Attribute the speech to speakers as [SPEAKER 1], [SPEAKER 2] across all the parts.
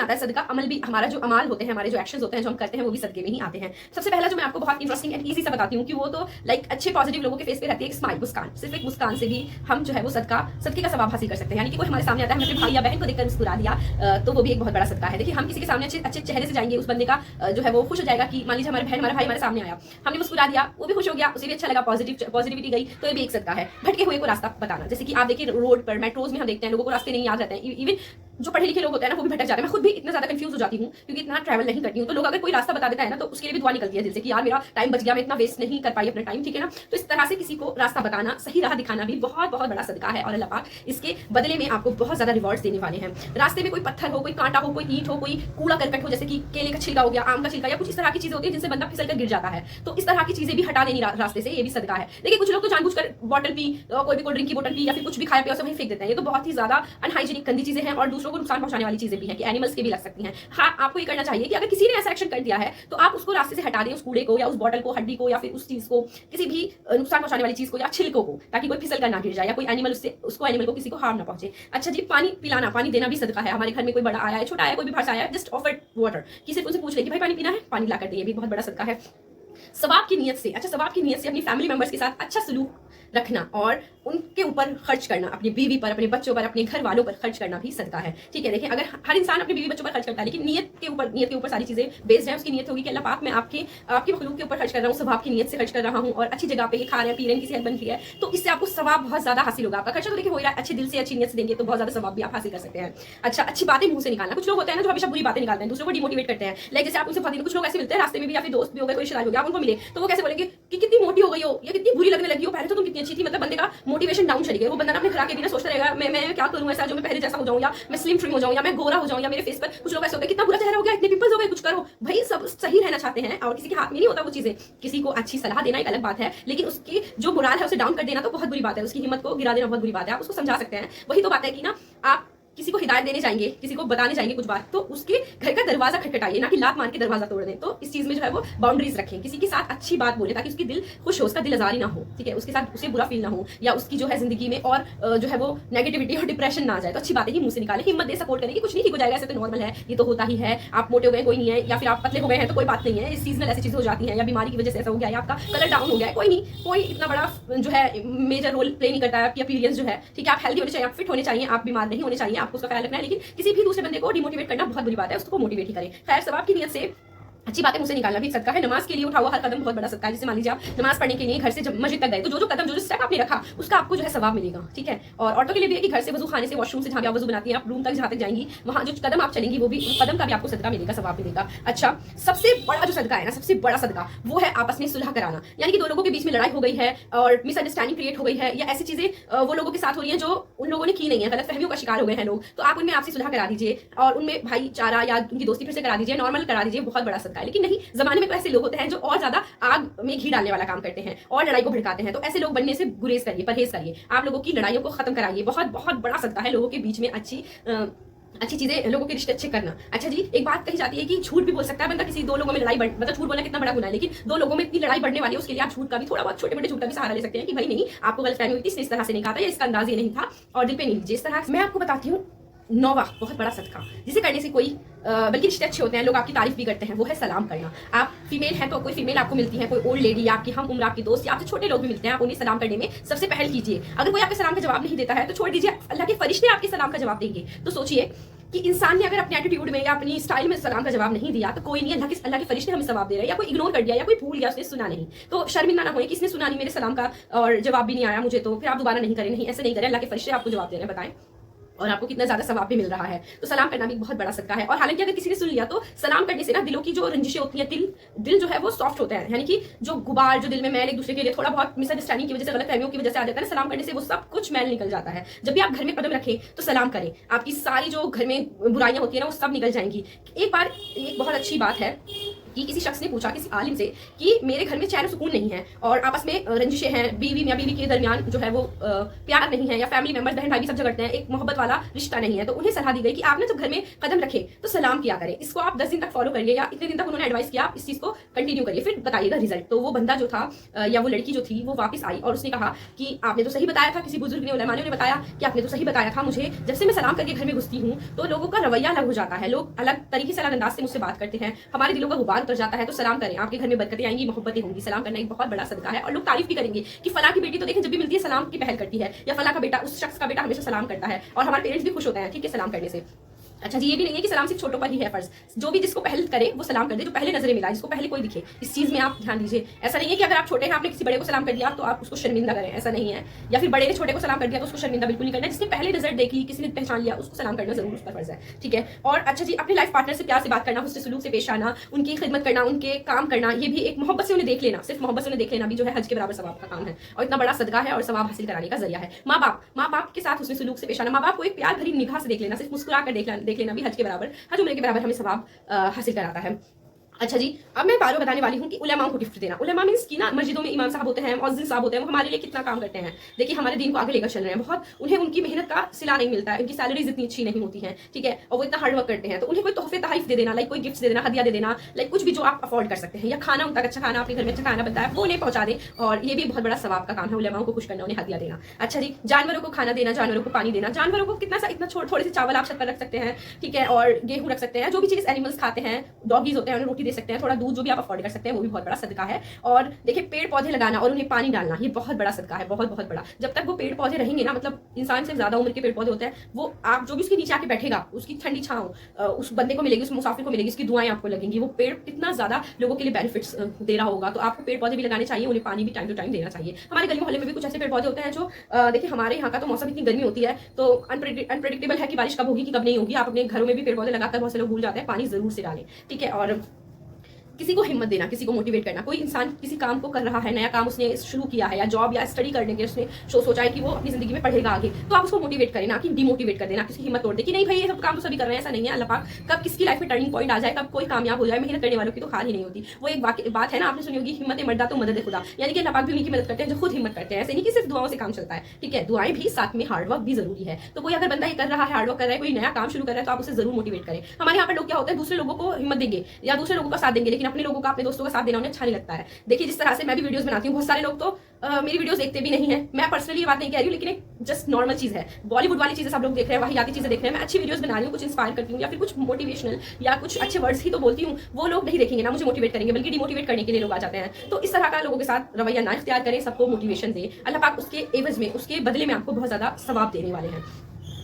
[SPEAKER 1] आता है सदका अमल भी, हमारा जो अमाल होते हैं, हमारे जो एक्शंस होते हैं, जो हम करते हैं, वो भी सदके में ही आते हैं। सबसे पहला जो मैं आपको बहुत इंटरेस्टिंग एंड ईजी सा बताती हूँ कि वो तो लाइक अच्छे पॉजिटिव लोगों के फेस पे रहती है एक स्माइल, मुस्कान। सिर्फ एक मुस्कान से भी हम जो है वो सदके का सवाब हासिल कर सकते हैं। यानी कि कोई हमारे सामने आता है, हमने अपने भाई या बहन को देखकर मुस्कुरा दिया, तो वो भी एक बहुत बड़ा सदका है। देखिए, हम किसी के सामने अच्छे चेहरे से जाएंगे, उस बंदे का जो है वो खुश हो जाएगा कि मान लीजिए हमारे बहन हमारा भाई हमारे सामने आया, हमने मुस्कुरा दिया, वो भी खुश हो गया, उसे भी अच्छा लगा, पॉजिटिविटी गई, तो ये भी एक सदका है। भटके हुए को रास्ता बताना, जैसे कि आप देखिए रोड पर, मेट्रोज में हम देखते हैं लोगों को रास्ते नहीं याद रहते हैं। इवन जो पढ़े लिखे लोग होते हैं ना, वो भी भटक जाते हैं। मैं खुद भी इतना ज्यादा कंफ्यूज हो जाती हूँ क्योंकि इतना ट्रैवल नहीं करती हूँ। तो लोग अगर कोई रास्ता बता देता है ना, तो उसके लिए भी दुआ निकलती है दिल से कि यार मेरा टाइम बच गया, मैं इतना वेस्ट नहीं कर पाई अपना टाइम, ठीक है ना। तो इस तरह से किसी को रास्ता बताना, सही राह दिखाना भी बहुत बहुत बड़ा सदका है और अल्लाह पाक इसके बदले में आपको बहुत ज्यादा रिवॉर्ड्स देने वाले हैं। रास्ते में कोई पत्थर हो, कोई कांटा हो, कोई ईंट हो, कोई कूड़ा करकट हो, जैसे कि केले का छिलका हो गया, आम का छिलका, या कुछ इस तरह की चीजें होती है जिनसे बंदा फिसल कर गिर जाता है, तो इस तरह की चीजें भी हटा देनी रास्ते से, ये भी सदका है। देखिए, कुछ लोग तो जानबूझकर बॉटल पी, कोई भी कोल्ड ड्रिंक की बोतल पी या फिर कुछ भी खाया पिया सब वहीं फेंक देते हैं। ये तो बहुत ही ज्यादा अनहाइजीनिक गंदी चीजें हैं और दूसरों को नुकसान पहुंचाने वाली चीजें भी हैं कि एनिमल्स के भी लग सकती हैं। हाँ, आपको ये करना चाहिए कि अगर किसी ने ऐसा एक्शन कर दिया है तो आप उसको रास्ते से हटा दें, उस कूड़े को या उस बॉटल को, हड्डी को, या फिर उस चीज को, किसी भी नुकसान पहुंचाने वाली चीज को या छिलकों को, ताकि कोई फिसल कर ना गिर जाए या कोई एनिमल एनिमल को किसी को हार्म ना पहुंचे। अच्छा जी, पानी पिलाना, पानी देना भी सदका है। हमारे घर में कोई बड़ा आया है, छोटा आया है, कोई भी भाषा आया है, जस्ट ऑफर वाटर, किसी उनसे पूछ ले कि भाई पानी पीना है, पानी ला कर दे, ये भी बहुत बड़ा सदका है। सवाब की नीयत से, अच्छा सवाब की नीयत से अपनी फैमिली मेंबर्स के साथ अच्छा सलूक रखना और उनके ऊपर खर्च करना, अपनी बीवी पर, अपने बच्चों पर, अपने घर वालों पर खर्च करना भी सदका है। ठीक है, देखिए, अगर हर इंसान अपने बीवी बच्चों पर खर्च करता है, लेकिन नीयत के ऊपर सारी चीजें बेस्ड है। उसकी नीयत होगी कि अल्लाह पाक मैं आपकी मखलूक के ऊपर खर्च कर रहा हूँ, सवाब की नीयत से खर्च कर रहा हूँ और अच्छी जगह पे ये खा रहे हैं, पी रहे हैं, किसी बन रही है, तो इससे आपको सवाब बहुत ज्यादा हासिल होगा। आपका खर्चा तो देखिए हो रहा है, अच्छे दिल से, अच्छी नीयत से देंगे तो बहुत ज्यादा सवाब भी आप हासिल कर सकते हैं। अच्छा, अच्छी बातें मुंह से निकालना। कुछ लोग होते हैं ना जो हमेशा बुरी बातें निकालते हैं, दूसरों को डिमोटिवेट करते हैं। लाइक जैसे आप उनसे बहुत, कुछ लोग ऐसे मिलते हैं रास्ते में भी, या फिर दोस्त भी हो गए, कोई रिश्तेदार हो गया, आप उनको मिले तो वो कैसे बोलेंगे कि कितनी मोटी हो गई हो या कितनी बुरी लगने लगी हो, पहले तो तुम कितनी अच्छी थी। मतलब बंदे का मोटिवेशन डाउन चली गई। वो बंदा अपने खुराक के बिना सोचता रहेगा मैं क्या करूं ऐसा जो मैं पहले जैसा हो जाऊं, या मैं स्लिम ट्रिम हो जाऊं, या मैं गोरा हो जाऊं, या मेरे फेस पर कुछ लोग ऐसे होते हैं कितना बुरा चेहरा हो गया, इतने पिंपल्स हो गए, कुछ करो। भाई सब सही रहना चाहते हैं और किसी के हाथ में नहीं होता वो चीजें। किसी को अच्छी सलाह देना एक अलग बात है, लेकिन उसकी जो मोराल है उसे डाउन कर देना तो बहुत बुरी बात है, उसकी हिम्मत को गिरा देना बहुत बुरी बात है। आप उसको समझा सकते हैं। वही तो बात है कि ना, आप किसी को हिदायत देने जाएंगे, किसी को बताने जाएंगे कुछ बात, तो उसके घर का दरवाजा खटखटाइए, ना कि लात मार के दरवाजा तोड़ दें। तो इस चीज में जो है वो बाउंड्रीज रखें, किसी के साथ अच्छी बात बोले ताकि उसकी दिल खुश हो, उसका दिल आजारी ना हो, ठीक है, उसके साथ उसे बुरा फील ना हो, या उसकी जो है जिंदगी में और जो है वो नेगेटिविटी और डिप्रेशन ना आ जाए। तो अच्छी बातें ही मुंह से निकालें, हिम्मत दे, सपोर्ट करें कि कुछ नहीं ठीक हो जाएगा, ऐसे तो नॉर्मल है, ये तो होता ही है, आप मोटे हो गए कोई नहीं है, या फिर आप पतले हो गए हैं तो कोई बात नहीं है, इस सीजनल ऐसी चीजें हो जाती हैं, या बीमारी की वजह से ऐसा हो गया, या आपका कलर डाउन हो गया है, कोई नहीं, कोई इतना बड़ा जो है मेजर रोल प्ले नहीं करता है आपकी अपीयरेंस जो है, ठीक है। आप हेल्दी होने चाहिए, आप फिट होने चाहिए, आप बीमार नहीं होने चाहिए, आपको उसका ख्याल रखना है। लेकिन किसी भी दूसरे बंदे को डिमोटिवेट करना बहुत बुरी बात है, उसको मोटिवेट ही करें। खैर, सवाब की नीयत से अच्छी बातें मुझसे निकालना भी एक सदका है। नमाज के लिए उठा हुआ हर कदम बहुत बड़ा सदका है। जैसे मान लीजिए आप नमाज पढ़ने के लिए घर से जब मस्जिद तक गए, तो जो कदम, जो स्टेप आपने रखा, उसका आपको जो है सवाब मिलेगा, ठीक है। और औरतों के लिए भी है कि घर से वजू खाने से, वॉशरूम से जहाँ भी आप वजू बनाती हैं, आप रूम तक जहाँ तक जाएंगी, वहाँ जो कदम आप चलेंगी, वो भी कदम का भी आपको सदका मिलेगा, सवाब मिलेगा। अच्छा, सबसे बड़ा जो सदका है ना, सबसे बड़ा सदका वो है आपस में सुलह कराना। यानी कि दो लोगों के बीच में लड़ाई हो गई है और मिसअंडरस्टैंडिंग क्रिएट हो गई है, या ऐसी चीजें वो लोगों के साथ हो रही है जो उन लोगों ने की नहीं है, गलत फहमियों का शिकार हो गए हैं लोग, तो आप उनमें आपसी सुलह करा दीजिए और उनमें भाईचारा या उनकी दोस्ती फिर से करा दीजिए, नॉर्मल करा दीजिए, बहुत बड़ा सदका है। लेकिन नहीं, जमाने में तो ऐसे लोग होते हैं जो और ज्यादा आग में घी डालने वाला काम करते हैं और लड़ाई को भड़काते हैं। तो ऐसे लोग बनने से गुरेज करिए, परहेज करिए, आप लोगों की लड़ाइयों को खत्म कराइए। बहुत बहुत बड़ा सदका है लोगों के बीच में अच्छी चीजें, लोगों के रिश्ते अच्छे करना। अच्छा जी, एक बात कही जाती है कि झूठ भी बोल सकता है बंदा, किसी दो लोगों में लड़ाई मतलब झूठ बोलना कितना बड़ा गुनाह है, लेकिन दो लोगों में इतनी लड़ाई बढ़ने वाली है, उसके लिए आप झूठ का भी, थोड़ा बहुत छोटे मोटे झूठ का भी सहारा ले सकते हैं कि भाई नहीं, आपको गलतफहमी हुई थी, इसने इस तरह से नहीं कहा था, या इसका अंदाज ये नहीं था और दिल पे नहीं लीजिए। इस तरह मैं आपको बताती हूँ नौवा बहुत बड़ा सदका, जिसे करने से कोई बल्कि रिश्ते अच्छे होते हैं, लोग आपकी तारीफ भी करते हैं, वो है सलाम करना। आप फीमेल हैं तो कोई फीमेल आपको मिलती है, कोई ओल्ड लेडी या आपकी हम उम्र आपकी दोस्त या आपसे छोटे लोग भी मिलते हैं, आप उन्हें सलाम करने में सबसे पहल कीजिए। अगर कोई आपके सलाम का जवाब नहीं देता है तो छोड़ दीजिए, अल्लाह के फरिश्ते आपके सलाम का जवाब देंगे। तो सोचिए कि इंसान ने अगर अपने एटीट्यूड में या अपनी स्टाइल में सलाम का जवाब नहीं दिया तो कोई नहीं, अल्लाह के फरिश्ते हमें जवाब दे रहे हैं, या कोई इग्नोर कर दिया, या कोई भूल गया, उसने सुना नहीं, तो शर्मिंदा ना होए कि इसने सुना नहीं मेरे सलाम का और जवाब भी नहीं आया मुझे, तो फिर आप दोबारा नहीं करें। नहीं, ऐसे नहीं करें, अल्लाह के फरिश्ते आपको जवाब दे रहे हैं, बताएं, और आपको कितना ज्यादा सवाब भी मिल रहा है। तो सलाम करना भी बहुत बड़ा सदका है। और हालांकि अगर किसी ने सुन लिया तो सलाम करने से ना दिलों की जो रंजिशें होती हैं, दिल जो है वो सॉफ्ट होता है, यानी कि जो गुबार, जो दिल में मैल एक दूसरे के लिए थोड़ा बहुत मिसअंडरस्टैंडिंग की वजह से, गलत फहमियों की वजह से आ जाता है ना, सलाम करने से वो सब कुछ मैल निकल जाता है। जब भी आप घर में कदम रखें तो सलाम करें, आपकी सारी जो घर में बुराइयां होती है ना वो सब निकल जाएंगी। एक बार एक बहुत अच्छी बात है कि किसी शख्स ने पूछा किसी आलिम से कि मेरे घर में चैन सुकून नहीं है और आपस में रंजिशें हैं, बीवी मियां बीवी के दरमियान जो है वो प्यार नहीं है, या फैमिली मेंबर्स बहन भाई भी सब झगड़ते हैं, एक मोहब्बत वाला रिश्ता नहीं है, तो उन्हें सलाह दी गई कि आपने जब घर में कदम रखे तो सलाम किया करें। इसको आप 10 दिन तक फॉलो करिए, या इतने दिन तक उन्होंने एडवाइस किया, आप इस चीज को कंटिन्यू करिए, फिर बताइएगा रिजल्ट। तो वो बंदा जो था या वो लड़की जो थी वो वापस आई और उसने कहा कि आपने तो सही बताया था, किसी बुजुर्ग ने उलमा ने बताया कि आपने तो सही बताया था, मुझे जब से मैं सलाम करके घर में घुसती हूँ तो लोगों का रवैया अलग हो जाता है, लोग अलग तरीके से अलग अंदाज से मुझसे बात करते हैं, हमारे दिलों का गुबार उतर जाता है। तो सलाम करें, आपके घर में बरकतें आएंगी, मोहब्बतें होंगी। सलाम करना एक बहुत बड़ा सदका है और लोग तारीफ भी करेंगे कि फला की बेटी तो देखें जब भी मिलती है सलाम की पहल करती है, या फला का बेटा उस शख्स का बेटा हमेशा सलाम करता है, और हमारे पेरेंट्स भी खुश होते हैं ठीक है सलाम करने से। अच्छा जी, ये भी नहीं है कि सलाम सिर्फ छोटों पर ही है फर्ज, जो भी जिसको पहल करे वो सलाम कर दे, जो पहले नजरे मिला, जिसको पहले कोई दिखे, इस चीज में आप ध्यान दीजिए। ऐसा नहीं है कि अगर आप छोटे हैं आपने किसी बड़े को सलाम कर दिया तो आप उसको शर्मिंदा करें, ऐसा नहीं है, या फिर बड़े ने छोटे को सलाम कर दिया तो उसको शर्मिंदा बिल्कुल नहीं करना। जिसने पहले नजर देखी, किसी ने पहचान लिया, उसको सलाम करना जरूर उसका फर्ज है, ठीक है। और अच्छा जी, अपने लाइफ पार्टनर से प्यार से बात करना, उससे सुलूक से पेश आना, उनकी खिदमत करना, उनके काम करना, ये भी एक मोहब्बत से उन्हें देख लेना, सिर्फ मोहब्बत से उन्हें देख लेना भी जो है हज के बराबर सवाब का काम है और इतना बड़ा सदका है और सवाब हासिल कराने का जरिया है। माँ बाप के साथ उसमें सुलूक से पेश आना, माँ बाप को एक प्यार भरी निगाह से देख लेना, सिर्फ मुस्कुरा कर देख लेना भी हज के बराबर, हज उम्र के बराबर हमें सवाब हासिल कराता है। अच्छा जी, अब मैं बारो बताने वाली हूँ कि उलेमाओं को गिफ्ट देना। उलेमा मीन्स की ना मस्जिदों में इमाम साहब होते हैं, मुअज्जिन साहब होते हैं, वो हमारे लिए कितना काम करते हैं। देखिए हमारे दीन को आगे लेकर चल रहे हैं, बहुत उन्हें उनकी मेहनत का सिला नहीं मिलता है, उनकी सैलरीज इतनी अच्छी नहीं होती है, ठीक है, और वो इतना हार्ड वर्क करते हैं, तो उन्हें कोई तोहफे तहरीफ दे देना, लाइक कोई गिफ्ट दे देना, हदिया दे देना, लाइक कुछ भी जो आप अफोर्ड कर सकते हैं, या खाना उनका अच्छा खाना, अपने घर में अच्छा खाना बनता है वो उन्हें पहुंचा दे, और ये भी बहुत बड़ा सवाब का काम है उलेमाओं को खुश करना, उन्हें हदिया देना। अच्छा जी, जानवरों को खाना देना, जानवरों को पानी देना, जानवरों को कितना सा इतना थोड़े से चावल आप छत पर रख सकते हैं, ठीक है, और गेहूं रख सकते हैं, जो भी चीज एनिमल्स खाते हैं, डॉगीज होते हैं उन्हें रोटी दे सकते हैं, थोड़ा दूध जो भी आप अफोर्ड कर सकते हैं वो भी बहुत बड़ा सदका है। और देखिए पेड़ पौधे लगाना और उन्हें पानी डालना, ये बहुत बड़ा सदका है, बहुत बहुत बड़ा। जब तक वो पेड़ पौधे रहेंगे ना, मतलब इंसान से ज्यादा उम्र के पेड़ पौधे होते हैं, वो आप जो भी उसके नीचे आके बैठेगा उसकी ठंडी छांव उस बंदे को मिलेगी, उस मुसाफिर को मिलेगी, उसकी दुआएं आपको लगेंगी, वो पेड़ कितना ज्यादा लोगों के लिए बेनिफिट्स दे रहा होगा। तो आपको पेड़ पौधे भी लगाने चाहिए, उन्हें पानी भी टाइम टू टाइम देना चाहिए। हमारे गली मोहल्ले में भी कुछ ऐसे पेड़ पौधे होते हैं जो देखिए हमारे यहाँ का तो मौसम इतनी गर्मी होती है तो अनप्रेडिक्टेबल है कि बारिश कब होगी कि कब नहीं होगी। आप अपने घरों में भी पेड़ पौधे लगाकर बहुत से लोग भूल जाते हैं, पानी जरूर से डालें, ठीक है। और किसी को हिम्मत देना, किसी को मोटिवेट करना। कोई इंसान किसी काम को कर रहा है, नया काम उसने शुरू किया है, या जॉब या स्टडी करने के उसने सोचा है कि वो अपनी जिंदगी में पढ़ेगा आगे, तो आप उसको मोटिवेट करें ना कि डिमोटिवेट कर देना, किसी हिम्मत तोड़ दे कि नहीं भाई ये सब काम तो सभी कर रहे हैं, ऐसा नहीं है। अल्लाह पाक कब किसकी लाइफ में टर्निंग पॉइंट आ जाए, कब कोई कामयाब हो जाए, मेहनत करने वालों की तो हार ही नहीं होती। वो एक बात है ना, आपने सुनी होगी, हिम्मत मर्दा तो मदद खुदा, यानी कि अल्लाह पाक भी उन्हीं की मदद करते हैं जो खुद हिम्मत करते हैं। ऐसे नहीं कि सिर्फ दुआओं से काम चलता है, ठीक है, दुआएं भी साथ में हार्डवर्क भी जरूरी है। तो कोई अगर बंदा ये कर रहा है, हार्डवर्क कर रहा है, कोई नया काम शुरू कर रहा है, तो आप उसे जरूर मोटिवेट करें। हमारे यहाँ पर लोग क्या होते हैं, दूसरे लोगों को हिम्मत देंगे या दूसरे लोगों का साथ देंगे, लेकिन अपने लोगों का, अपने दोस्तों का साथ देना उन्हें अच्छा नहीं लगता है। देखिए जिस तरह से मैं भी वीडियोस बनाती हूँ, बहुत सारे लोग तो मेरी वीडियोस देखते भी नहीं है। मैं पर्सनली ये बात नहीं कह रही हूँ, लेकिन एक जस्ट नॉर्मल चीज है, बॉलीवुड वाली चीजें सब लोग देख रहे हैं, वाहियाती चीजें देख रहे हैं। मैं अच्छी वीडियोस बना रही हूँ, कुछ इंस्पायर करती हूँ या फिर कुछ मोटिवेशनल या कुछ अच्छे वर्ड्स ही तो बोलती हूँ, वो लोग नहीं देखेंगे ना मुझे मोटिवेट करेंगे, बल्कि डिमोटिवेट करने के लिए लोग आ जाते हैं। तो इस तरह का लोगों के साथ रवैया ना इख्तियार करें, सबको मोटिवेशन दे। अल्लाह पाक उसके एवज में, उसके बदले में आपको बहुत ज्यादा सवाब देने वाले हैं।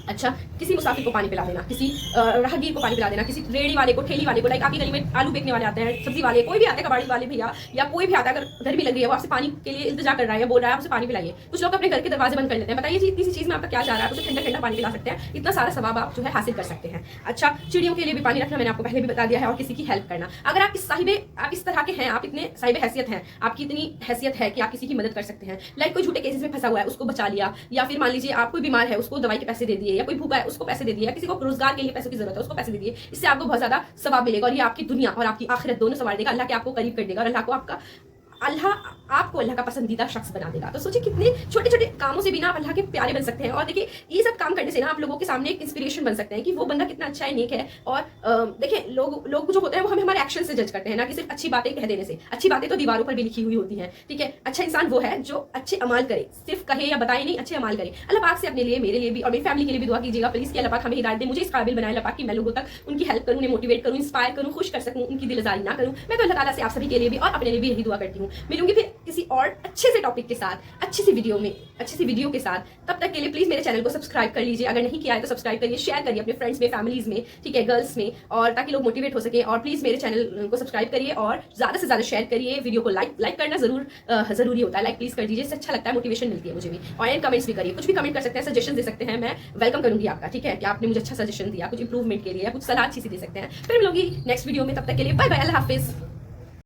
[SPEAKER 1] अच्छा, किसी मुसाफिर को पानी पिला देना, किसी राहगीर को पानी पिला देना, किसी रेड़ी वाले को, ठेली वाले को, लाइक आपकी गली में आलू बेचने वाले आते हैं, सब्जी वाले, कोई भी आता है, कबाड़ी वाले भैया या कोई भी आता है, अगर गर्मी लग रही है वो आपसे पानी के लिए इल्तिजा कर रहा है, बोल रहा है आपसे पानी पिलाइए। कुछ लोग अपने घर के दरवाजे बंद कर लेते हैं। बताइए जी, इतनी सी चीज में आपका क्या जा रहा है, आप उसे ठंडा ठंडा पानी पिला सकते हैं, इतना सारा सवाब आप जो है हासिल कर सकते हैं। अच्छा, चिड़ियों के लिए भी पानी रखना मैंने आपको पहले भी बता दिया है, और किसी की हेल्प करना। अगर आप इस तरह के हैं, आप इतने साहिब हैसियत हैं, आपकी इतनी हैसियत है कि आप किसी की मदद कर सकते हैं, लाइक कोई झूठे केसेस में फंसा हुआ है उसको बचा लिया, या फिर मान लीजिए आप कोई बीमार है उसको दवाई के पैसे दे दिए, या कोई भूखा है उसको पैसे दे दिया, किसी को रोजगार के लिए पैसों की जरूरत है उसको पैसे दे दिए, इससे आपको बहुत ज्यादा सवाब मिलेगा, और ये आपकी दुनिया और आपकी आखिरत दोनों संवार देगा। अल्लाह के आपको करीब कर देगा, और आपको अल्लाह का पसंदीदा शख्स बना देगा। तो सोचिए कितने छोटे छोटे कामों से भी ना आप अल्लाह के प्यारे बन सकते हैं। और देखिए ये सब काम करने से ना आप लोगों के सामने एक इंस्पिरेशन बन सकते हैं कि वो बंदा कितना अच्छा है, नेक है। और देखिए लोग जो होते हैं वो हमें हमारे एक्शन से जज करते हैं, ना कि सिर्फ अच्छी बातें कह देने से। अच्छी बातें तो दीवारों पर भी लिखी हुई होती हैं, ठीक है। अच्छा इंसान वो है जो अच्छे अमाल करे, सिर्फ कहे या बताए नहीं, अच्छे अमाल करे। अल्लाह पाक से अपने लिए, मेरे लिए भी और मेरी फैमिली के लिए भी दुआ कीजिएगा प्लीज कि अल्लाह पाक हमें हिदायत दे, मुझे इस काबिल बनाए अल्लाह पाक कि मैं लोगों तक उनकी हेल्प करूँ, उन्हें मोटिवेट करूँ, इंस्पायर करूँ, खुश कर सकूँ, उनकी दिलजारी ना करूँ। मैं तो अल्लाह ताला से आप सभी के लिए भी और अपने लिए भी यही दुआ करती हूँ। मिलूंगी फिर किसी और अच्छे से टॉपिक के साथ, अच्छी सी वीडियो के साथ। तब तक के लिए प्लीज मेरे चैनल को सब्सक्राइब कर लीजिए, अगर नहीं किया है तो सब्सक्राइब करिए, शेयर करिए अपने फ्रेंड्स में, फैमिलीज में, ठीक है, गर्ल्स में, और ताकि लोग मोटिवेट हो सके। और प्लीज मेरे चैनल को सब्सक्राइब करिए और ज्यादा से ज्यादा शेयर करिए, वीडियो को लाइक करना जरूरी होता है, लाइक प्लीज कर दीजिए, इससे अच्छा लगता है, मोटिवेशन मिलती है मुझे भी। और एंड कमेंट्स भी करिए, कुछ भी कमेंट कर सकते हैं, सजेशन दे सकते हैं, मैं वेलकम करूंगी आपका, ठीक है, कि आपने मुझे अच्छा सजेशन दिया कुछ इंप्रूवमेंट के लिए, कुछ सलाह अच्छी सी दे सकते हैं। फिर मिलूंगी नेक्स्ट वीडियो में, तब तक के लिए बाय बाय, अल्लाह हाफिज।